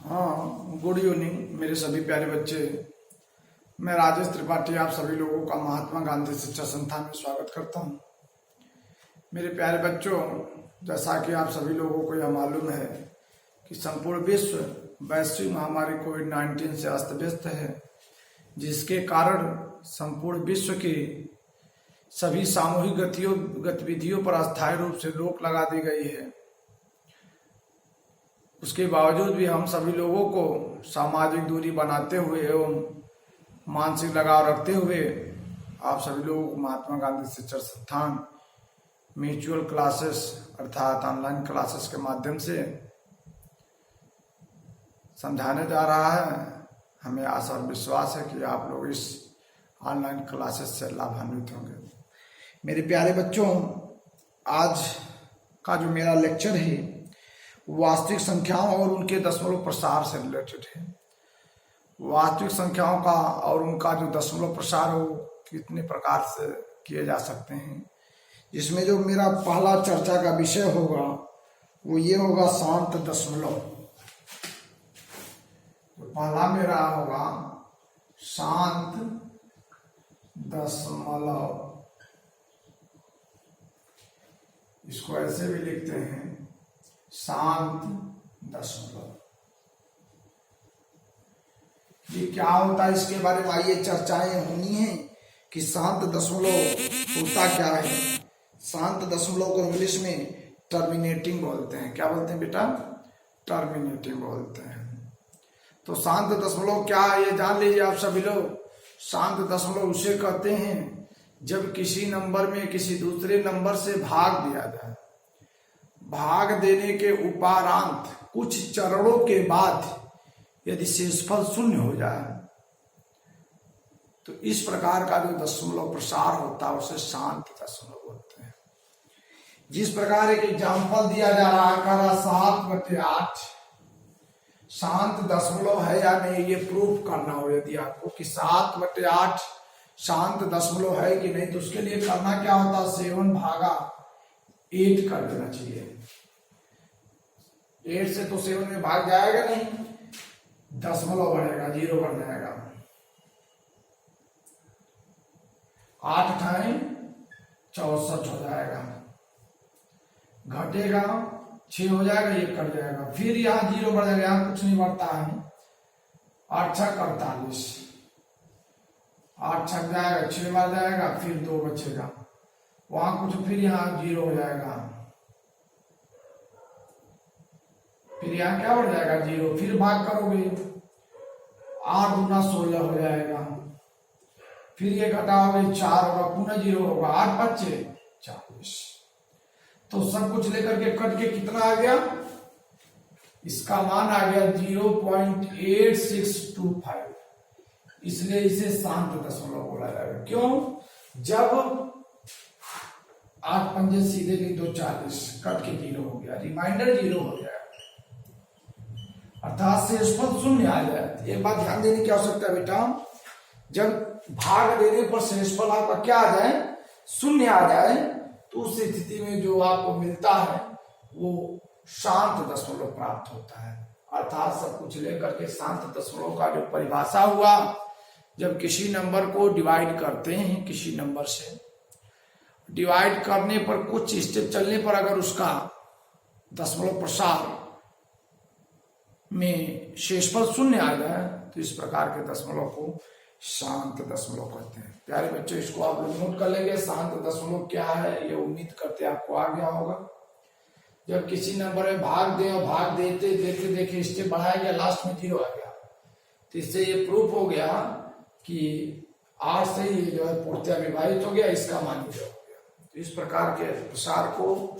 हाँ, good evening मेरे सभी प्यारे बच्चे। मैं राजेश त्रिपाठी आप सभी लोगों का महात्मा गांधी शिक्षा संस्थान में स्वागत करता हूँ। मेरे प्यारे बच्चों, जैसा कि आप सभी लोगों को यह मालूम है कि संपूर्ण विश्व वैश्विक महामारी कोविड-19 से अस्त व्यस्त है, जिसके कारण संपूर्ण विश्व की सभी सामूहिक गतिविधियों पर अस्थायी रूप से रोक लगा दी गई है। उसके बावजूद भी हम सभी लोगों को सामाजिक दूरी बनाते हुए एवं मानसिक लगाव रखते हुए आप सभी लोगों को महात्मा गांधी शिक्षा संस्थान म्यूचुअल क्लासेस अर्थात ऑनलाइन क्लासेस के माध्यम से समझाने जा रहा है। हमें आशा और विश्वास है कि आप लोग इस ऑनलाइन क्लासेस से लाभान्वित होंगे। मेरे प्यारे बच्चों, आज का जो मेरा लेक्चर है वास्तविक संख्याओं और उनके दशमलव प्रसार से रिलेटेड है। वास्तविक संख्याओं का और उनका जो दशमलव प्रसार हो कितने प्रकार से किए जा सकते हैं। जिसमें जो मेरा पहला चर्चा का विषय होगा वो ये होगा शांत दशमलव। तो पहला मेरा होगा शांत दशमलव। इसको ऐसे भी लिखते हैं शांत दशमलव। ये क्या होता है इसके बारे में आइए चर्चाएं होनी है कि शांत दशमलव होता क्या है। शांत दशमलव को इंग्लिश में टर्मिनेटिंग बोलते हैं। क्या बोलते हैं बेटा? टर्मिनेटिंग बोलते हैं। तो शांत दशमलव क्या है ये जान लीजिए आप सभी लोग। शांत दशमलव उसे कहते हैं जब किसी नंबर में किसी दूसरे नंबर से भाग दिया जाए। भाग देने के उपरांत कुछ चरणों के बाद यदि शेषफल शून्य हो जाए तो इस प्रकार का जो दशमलव प्रसार होता है उसे शांत दशमलव बोलते हैं। जिस प्रकार एक एग्जाम्पल दिया जा रहा है 7/8 शांत दशमलव है या नहीं ये प्रूफ करना हो यदि आपको कि 7/8 शांत दशमलव है कि नहीं, तो उसके लिए करना क्या होता है 7/8 कर देना चाहिए। 8 से तो 7 में भाग जाएगा नहीं, दशमलव बढ़ेगा, 0 बढ़ जाएगा। 8 × 64 हो जाएगा, घटेगा 6 हो जाएगा, 1 कट जाएगा, फिर यहाँ 0 बढ़ जाएगा, यहाँ कुछ नहीं बढ़ता है। 8 × 48, 8 छक जाएगा, 6 बढ़ जाएगा, फिर 2 बचेगा, वहां कुछ, फिर यहाँ 0 हो जाएगा, फिर यहाँ क्या बढ़ जाएगा 0, फिर भाग करोगे 8 × 16 हो जाएगा, फिर ये घटाओगे 4 होगा, पुनः 0 होगा, 8 बचे 40। तो सब कुछ लेकर के कट के कितना आ गया? इसका मान आ गया 0.8625। इसलिए इसे शांत दशमलव बोला जाएगा। क्यों? जब 8 पंजे सीधे नहीं, 2 40 कट के 0 हो गया, रिमाइंडर 0 हो जाएगा, अर्थात शेषफल शून्य आ जाए। एक बात ध्यान देने की आवश्यकता है बेटा, जब भाग देने पर शेषफल आपका क्या आ जाए? शून्य आ जाए, तो उस स्थिति में जो आपको मिलता है वो शांत दशमलव प्राप्त होता है। अर्थात सब कुछ लेकर के शांत दशमलव का जो परिभाषा हुआ, जब किसी नंबर को डिवाइड करते हैं, किसी नंबर से डिवाइड करने पर कुछ स्टेप चलने पर अगर उसका दशमलव प्रसार में शेषफल शून्य आ जाए तो इस प्रकार के दशमलव को शांत दशमलव कहते हैं। प्यारे बच्चों, इसको आप लोग नोट कर लेंगे। शांत दशमलव क्या है ये उम्मीद करते आपको आ गया होगा। जब किसी नंबर में भाग दे और भाग देते देखते देखे स्टेप बढ़ाया गया, लास्ट में 0 आ गया, तो इससे ये प्रूफ हो गया कि 8 से ये जो है पूर्णतः विभाजित हो गया, इसका मान 0 हो गया। तो इस प्रकार के प्रसार को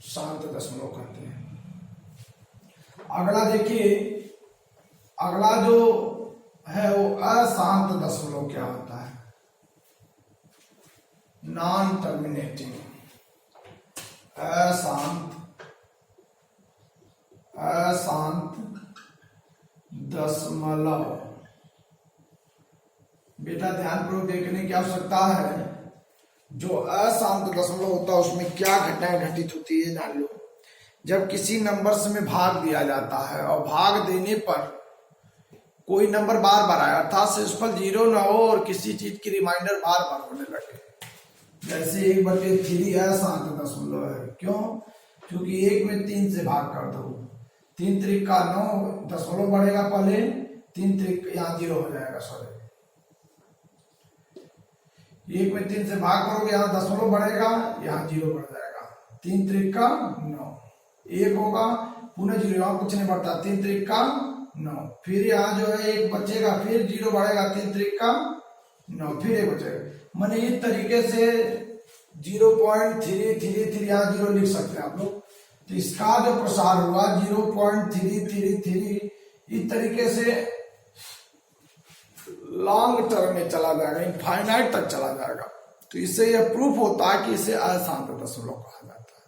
शांत दशमलव कहते हैं। अगला देखिए, अगला जो है वो अशांत दशमलव क्या होता है? Non terminating. अशांत दशमलव। बेटा ध्यानपूर्वक देखने की आवश्यकता है। जो अशांत दशमलव होता है उसमें क्या घटनाएं घटित होती है जान लो। जब किसी नंबर्स में भाग दिया जाता है और भाग देने पर कोई नंबर बार बार आए, अर्थात शेषफल 0 ना हो और किसी चीज की रिमाइंडर बार बार होने लगे। जैसे 1/3 है 7 है, क्यों? क्योंकि 1 में 3 से भाग कर दो, 3 त्रिक का 9 दशमलव बढ़ेगा पहले, 3 त्रिक यहाँ 0 हो जाएगा, सॉरी 1 में 3 से भाग करोगे यहाँ दशमलव बढ़ेगा, यहाँ 0 बढ़ जाएगा, 3 त्रिक का 9, 1 होगा पुनः 0, यहाँ कुछ नहीं बढ़ता, 3 त्रिक का 9, फिर यहाँ जो है 1 बचेगा, फिर 0 बढ़ेगा, 3 त्रिक का 9, फिर 1 बचेगा। मैंने इस तरीके से 0.333 यहाँ 0 लिख सकते हैं आप लोग। तो इसका जो प्रसार हुआ 0.333 इस तरीके से लॉन्ग टर्म में चला जाएगा, इनफाइनाइट तक चला जाएगा। तो इससे यह प्रूफ होता है कि इसे अशांत दशमलव कहा जाता है।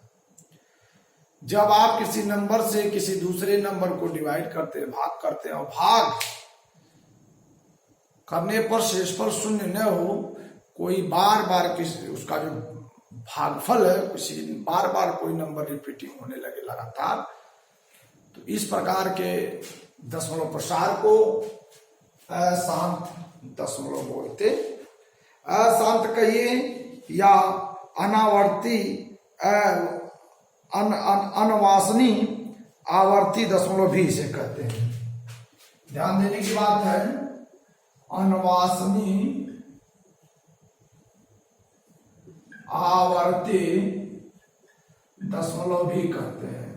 जब आप किसी नंबर से किसी दूसरे नंबर को डिवाइड करते हैं, भाग करते हैं, और भाग करने पर शेषफल 0 न हो, कोई बार बार किसी उसका जो भागफल है किसी बार बार कोई नंबर रिपीटिंग होने लगे लगातार, तो इस प्रकार के दशमलव प्रसार को अशांत दशमलव बोलते। अशांत कहिए या अनावर्ती अनवासनी आवर्ती दशमलव भी इसे कहते हैं। ध्यान देने की बात है, अनवासनी आवर्ती दशमलव भी कहते हैं।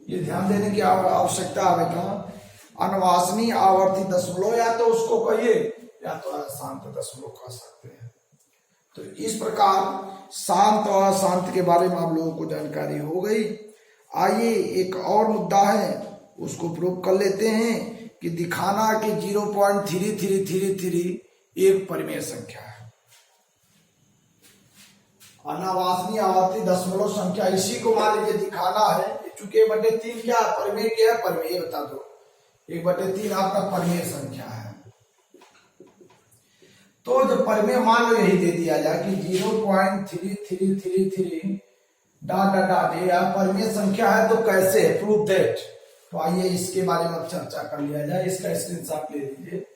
ये ध्यान देने की आवश्यकता है बेटा। अनवासनी आवर्ती दशमलव या तो उसको कहिए या तो अशांत दशमलव कह सकते हैं। तो इस प्रकार शांत और अशांत के बारे में आप लोगों को जानकारी हो गई। आइए एक और मुद्दा है उसको प्रूव कर लेते हैं कि दिखाना कि 0.3333 एक परिमेय संख्या है। अनावासनी आवर्ती दशमलव संख्या, इसी को मान लीजिए दिखाना है। चूंकि 1/3 क्या परिमेय क्या है? परिमेय बता दो। 1/3 आपका परिमेय संख्या है। तो जब परिमेय मान लो यही दे दिया जाए कि 0.3333 डॉट डॉट डॉट ये परिमेय संख्या है, तो कैसे प्रूव दैट? तो आइए इसके बारे में चर्चा कर लिया जाए। इसका स्क्रीनशॉट ले लीजिए।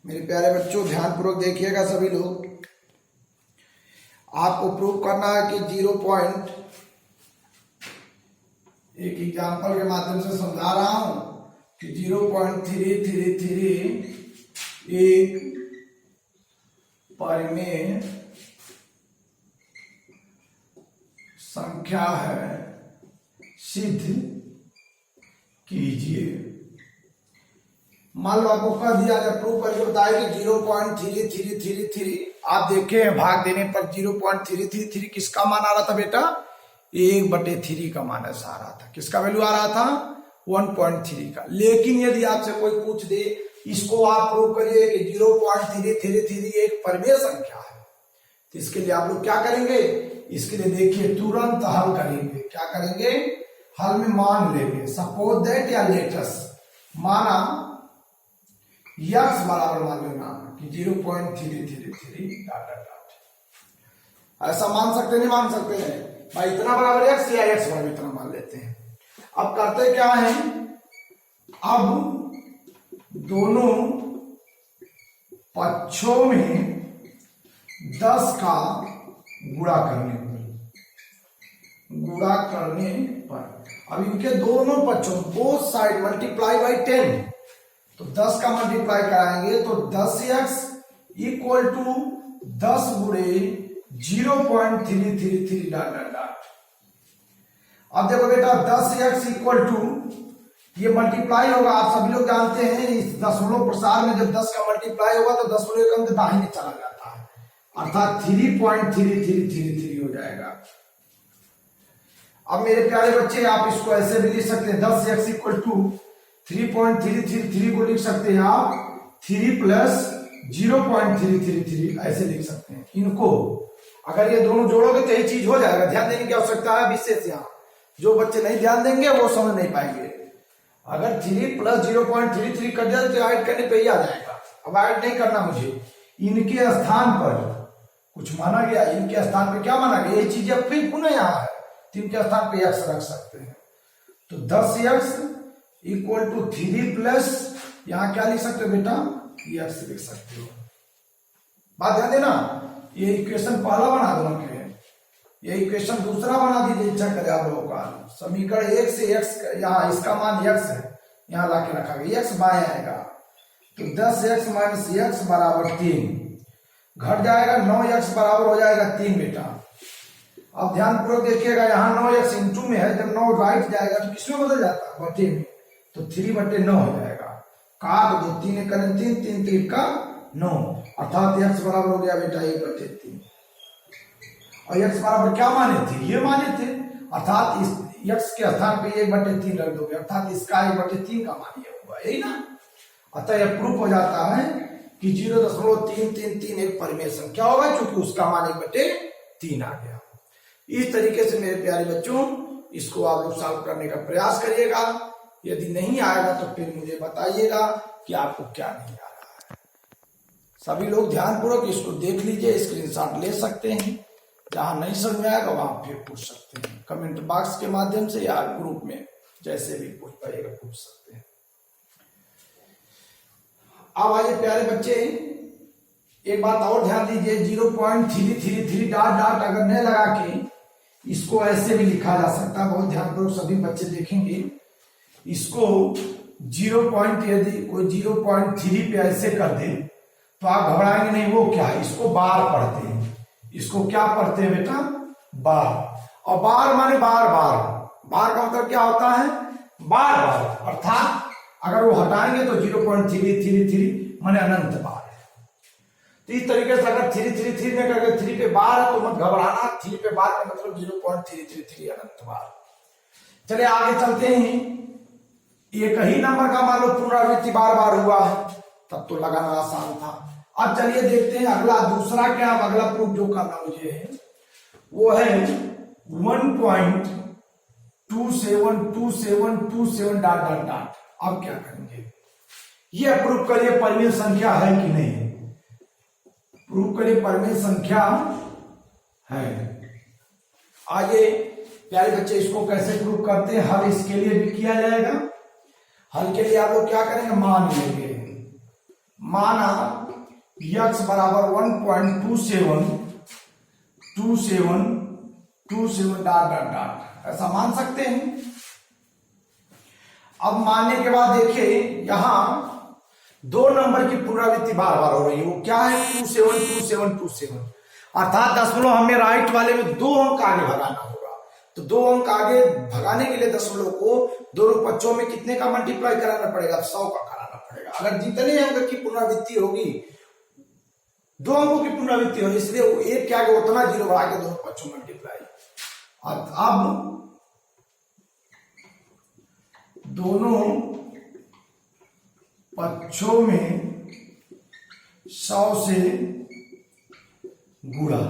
मेरे प्यारे बच्चों ध्यानपूर्वक देखिएगा सभी लोग। आपको प्रूव करना है कि एक एग्जाम्पल के माध्यम से समझा रहा हूं कि 0.333 एक परिमेय संख्या है, सिद्ध कीजिए। मान लो आपको कह दिया जाए, प्रूव करके बताया कि 0.3333 आप देखे भाग देने पर 0.333 किसका मान आ रहा था बेटा? 1/3 का मान ऐसा आ रहा था। किसका वैल्यू आ रहा था? 1.3 का। लेकिन यदि आपसे कोई पूछ दे इसको आप प्रूव करिए कि 0.333 एक परिमेय संख्या है, तो इसके लिए आप लोग क्या करेंगे? इसके लिए देखिए तुरंत हल करेंगे। क्या करेंगे? हल में मान लेंगे। सपोज दैट या लेटस माना यक्स बराबर मान लेना कि 0.333 डॉट डॉट डॉट। ऐसा मान सकते नहीं मान सकते हैं भाई? इतना बराबर एक्स या एक्स बराबर इतना मान लेते हैं। अब करते क्या है? अब दोनों पक्षों में 10 का गुणा करने पर अब इनके दोनों पक्षों बोथ साइड मल्टीप्लाई बाई 10, तो 10 का मल्टीप्लाई कराएंगे तो 10x इक्वल टू 10 गुणे 0.333 डॉट डॉट डॉट। अब देखो बेटा 10x इक्वल टू ये मल्टीप्लाई होगा। आप सभी लोग जानते हैं इस दशमलव प्रसार में जब 10 का मल्टीप्लाई होगा तो दशमलव का अंक दाहिने चला जाता है, अर्थात 3.3333 हो जाएगा। अब मेरे प्यारे बच्चे आप इसको ऐसे भी लिख सकते हैं, 10x इक्वल टू 3.333 को लिख सकते हैं आप 3 प्लस 0.333 ऐसे लिख सकते हैं। इनको अगर ये दोनों जोड़ोगे तो यही चीज हो जाएगा। ध्यान देने की आवश्यकता है विशेष। यहाँ जो बच्चे नहीं ध्यान देंगे वो समझ नहीं पाएंगे। अगर 3 प्लस 0.33 कर दिया तो ऐड करने पे ही आ जाएगा। अवॉइड नहीं करना मुझे। इनके स्थान पर कुछ माना गया, इनके स्थान पे क्या माना गया, ये चीजें फिर पुनः यहाँ है तो इनके स्थान पे x रख सकते हैं। तो 10x इक्वल टू 3 प्लस यहाँ क्या लिख सकते हो बेटा, x लिख सकते हो। बात ध्यान देना, ये इक्वेशन पहला बना दो के, ये इक्वेशन दूसरा बना दीजिए, इच्छा करे आप लोगों का। समीकरण 1 से x, यहाँ इसका मान x है, यहाँ लाके रखा गया, x बाएं आएगा तो 10x माइनस x बराबर 3, घट जाएगा 9x बराबर हो जाएगा 3 बेटा। अब ध्यान पूर्वक देखिएगा, यहाँ 9x इंटू में है, जब 9 राइट जाएगा तो किसमें बदल जाता है, बटे में, तो 3/9 हो जाएगा। काट दो, 3 करें 3, 3 3 का 9, अर्थात x बराबर हो गया बेटा 1/3। और x बराबर क्या माने थे, ये माने थे, अर्थात इस x के स्थान पे 1/3 रख दोगे, अर्थात इसका 1/3 का मान ये हुआ, यही ना। अतः यह प्रूफ हो जाता है कि 0.333 एक परिमेय संख्या होगा, क्योंकि उसका मान 1/3 आ गया। इस तरीके से मेरे प्यारे बच्चों इसको आप लोग सॉल्व करने का प्रयास करिएगा। यदि नहीं आएगा तो फिर मुझे बताइएगा कि आपको क्या नहीं आ रहा है। सभी लोग ध्यानपूर्वक इसको देख लीजिए, स्क्रीनशॉट ले सकते हैं, जहां नहीं समझ में आएगा वहां फिर पूछ सकते हैं, कमेंट बॉक्स के माध्यम से या ग्रुप में, जैसे भी पूछ पाइएगा पूछ सकते हैं। अब आइए प्यारे बच्चे, एक बात और ध्यान दीजिए, 0.333 डॉट डॉट अगर न लगा के इसको ऐसे भी लिखा जा सकता है, बहुत ध्यानपूर्वक सभी बच्चे देखेंगे। इसको 0. यदि कोई 0.3 पे ऐसे कर दे तो आप घबराएंगे नहीं, वो क्या है, इसको बार पढ़ते हैं। इसको क्या पढ़ते हैं बेटा, बार। और बार माने बार बार, बार का मतलब क्या होता है, बार बार, अर्थात अगर वो हटाएंगे तो 0.333 माने अनंत बार है। तो इस तरीके से अगर 333 में करके 3 पे बार है तो मत घबराना, 3 पे बार का मतलब 0.333 अनंत बार। चलिए आगे चलते हैं। एक ही नंबर का मान लो पुनरावृत्ति बार बार हुआ है, तब तो लगाना आसान था। अब चलिए देखते हैं अगला, दूसरा क्या, अगला प्रूफ जो करना मुझे है वो है 1.272727 डॉट डॉट डॉट। अब क्या करेंगे, यह प्रूफ करिए परिमेय संख्या है कि नहीं, प्रूफ करिए परिमेय संख्या है। आइए प्यारे बच्चे इसको कैसे प्रूफ करते हैं, हल इसके लिए भी किया जाएगा। हल के लिए आप लोग क्या करेंगे, मान लेंगे, माना x बराबर 1.272727 डॉट डॉट डॉट, ऐसा मान सकते हैं। अब मानने के बाद देखिए यहां 2 नंबर की पुनरावृत्ति बार बार हो रही है, वो क्या है, 272727, अर्थात दशमलव हमें राइट वाले में 2 अंक आगे भगाना होगा। तो 2 अंक आगे भगाने के लिए दशमलव को दोनों पक्षों में कितने का मल्टीप्लाई कराना पड़ेगा, 100 का कराना पड़ेगा। अगर जितने अंक की पुनरावृत्ति होगी, 2 अंकों की पुनरावृत्ति होगी, इसलिए एक क्या आगे उतना 0 बढ़ा के दोनों पक्षों मल्टीप्लाई। अब दोनों पक्षों में 100 से गुणा,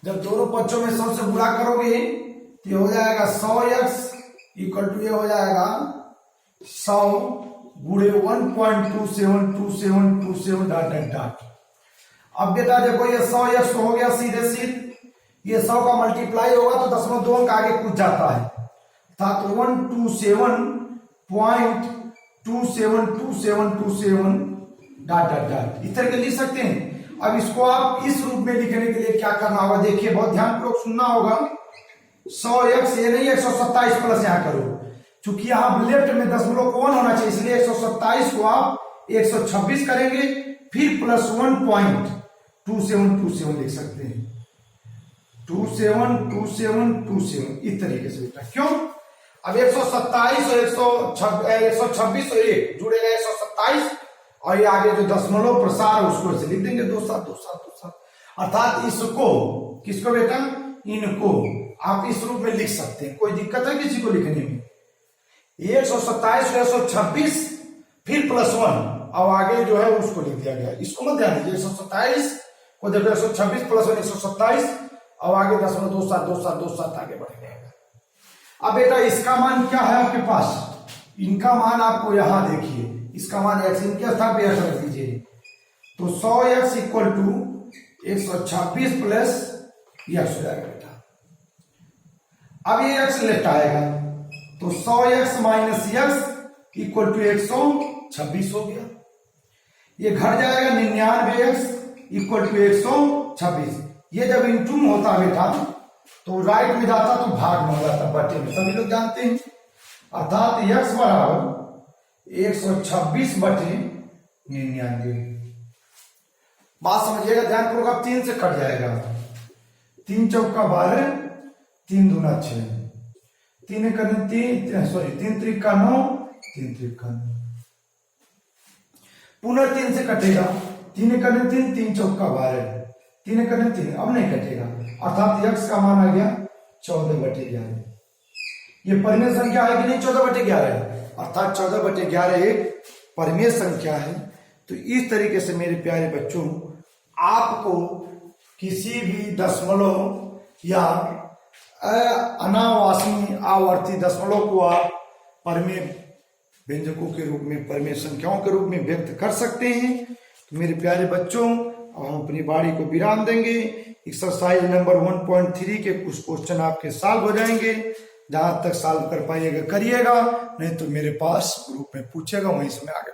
जब दोनों पक्षों में 100 से गुणा करोगे तो ये हो जाएगा 100x इक्वल टू ये हो जाएगा 100 गुणे 1.272727 डॉट डॉट डॉट। अब बेटा देखो ये 100x तो हो गया सीधे सीधे, ये 100 का मल्टीप्लाई होगा तो 0.2 अंक आगे कूद जाता है, अर्थात 127.272727 डॉट डॉट डॉट, इस तरह के लिख सकते हैं। अब इसको आप इस रूप में लिखने के लिए क्या करना होगा, देखिए बहुत ध्यानपूर्वक सुनना होगा। 100x ये नहीं 127 प्लस यहां करो, चूंकि यहां लेफ्ट में दशमलव को 1 होना चाहिए, इसलिए 127 को आप 126 करेंगे, फिर प्लस 1.2727 लिख सकते हैं, 272727 इस तरीके से बेटा। क्यों, अब 127 और 126 और 1 जुड़ेगा 127, और ये आगे जो दशमलव प्रसार उसको ऐसे लिख देंगे 272727, अर्थात इसको किसको बेटा, इनको आप इस रूप में लिख सकते हैं। कोई दिक्कत है किसी को लिखने में, 127 और 126 फिर प्लस 1, अब आगे जो है उसको लिख दिया गया, इसको मत ध्यान दीजिए। 127 को देखो 126 प्लस 1 127, और आगे 0.272727 आगे बढ़ जाएगा। अब बेटा इसका मान क्या है आपके पास, इनका मान आपको यहां देखिए, इसका मान x, इनके स्थान पे x रख दीजिए, तो 100x equal to 126 plus x हो जाएगा बेटा। अब ये x लेफ्ट आएगा तो 100x minus x equal to 126 हो गया। ये घट जाएगा 99x इक्वल टू 126। ये जब इंटू में होता बेटा तो राइट में जाता तो भाग में हो जाता, बटे में, सभी लोग जानते हैं। अर्थात x बराबर 126 बटे 99। बात समझिएगा ध्यानपूर्वक। अब 3 से कट जाएगा, 3 चौका 12, 3 दूना 6, 3 करें 3 त्रिका 9, 3 त्रिका 9। पुनः 3 से कटेगा, 3 करें 3, 3 चौका 12, 3 करें 3, अब नहीं कटेगा। अर्थात x का मान आ गया 14/11। ये परिमेय संख्या है कि नहीं? 14/11 है। अर्थात 14/11 एक परिमेय संख्या है। तो इस तरीके से मेरे प्यारे बच्चों, आपको किसी भी दशमलव या अनावासी आवर्ती दशमलव को आप परिमेय व्यंजकों के रूप में, परिमेय संख्याओं के रूप में व्यक्त कर सकते हैं। तो मेरे प्यारे बच्चों, अब हम अपनी बाड़ी को विराम देंगे। एक्सरसाइज नंबर 1.3 के कुछ क्वेश्चन आपके सॉल्व हो जाएंगे। जहां तक सॉल्व कर पाइएगा करिएगा, नहीं तो मेरे पास ग्रुप में पूछेगा, वहीं से मैं आगे